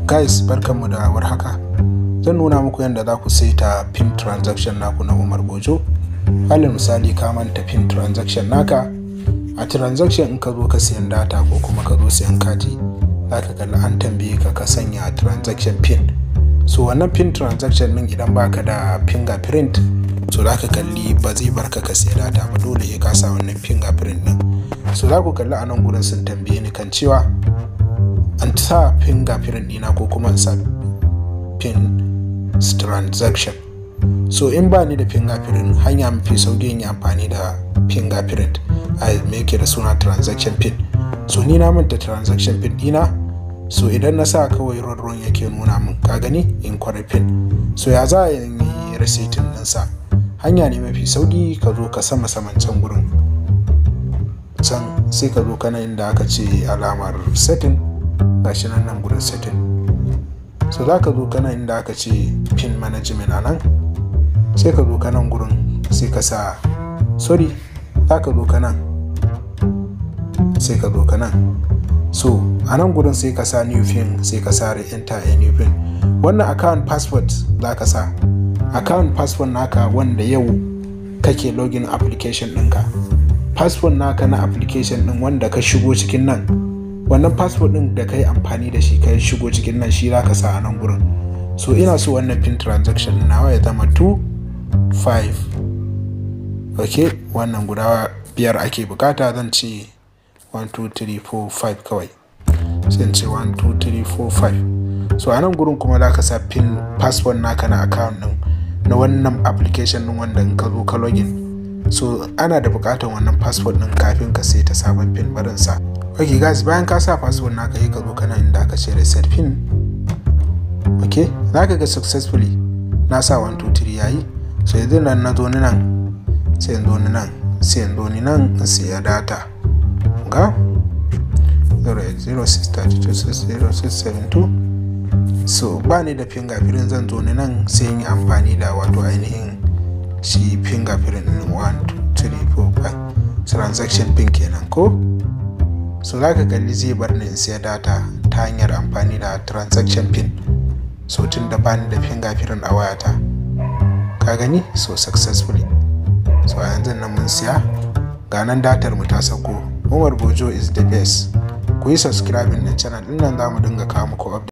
Guys, barkanmu da warhaka. Zan nuna muku yadda za ku saita pin transaction naku na umarbojo. Alal misali ka manta pin transaction naka a transaction in ka zo ka siyan data ko kuma ka zo siyan kati, za ka kalli an tambaye ka sanya transaction pin. So wannan pin transaction din idan baka da fingerprint, so za ka kalli ba zai barka ka siya data ba, dole sai ka sa wannan fingerprint din. So za ku kalli a nan gurin sun tambaye ni kan cewa an sa fingerprint dina ko kuma sa pin transaction. So in ba ni da fingerprint, hanya mafi sauki yin amfani da fingerprint a me yake da suna transaction pin. So ni na manta transaction pin dina, so idan na sa kawai ron yake nuna min, ka gani incorrect pin. So ya za a yi resetting din sa? Hanya ne mafi sauki, ka zo ka saman can gurin can, sai ka zo kana inda aka ce alamar setting, gashi nan gurin setting. So za ka zo kana inda aka ce pin management a nan, sai ka zo kanan gurin sai ka sa sorry, za ka zo kanan sai ka zo kanan. So a nan gurin sai ka sa new pin, sai ka sa enter a new pin. Wannan account password za ka sa account password naka wanda yau kake login application ɗinka, password naka na application ɗin wanda ka shigo cikin nan. Wannan password din da kai amfani da shi kai shigo cikin nan, shi zaka sa a nan gurin. So ina so wannan pin transaction nawa ya zama 25. Okay, wannan guda 5 ake bukata, zan ce 1 2 3 4 5 kawai, sai ce 1 2 3 4 5. So a nan gurin kuma zaka sa pin password naka na account din na wannan application din wanda in ka zo ka login. So ana da bukatar wannan password din kafin ka saita sabon pin barin sa. Okay guys, bayan ka sa password naka yi ka zo kana inda aka ce reset pin. Okay, zaka ga successfully na sa 1 2 3 yayi. So yanzu nan na zo ni nan, sai zo ni nan, sai zo ni nan sai ya data ga 08063260672. So ba ni da fingerprint, zan zo ni nan sai yi amfani da wato ainihin shi fingerprint 1 2 3 4 5 transaction pin kenan ko. So za ka kalli zai bar ni in siya data ta hanyar amfani da transaction pin. So tun da bani da fingerprint a wayata, ka gani, so successfully. So a yanzu nan mun siya, ga nan datar mu ta sauko. Umarbojo is the best. Ku yi subscribing na channel din nan, za mu dinga kawo muku update.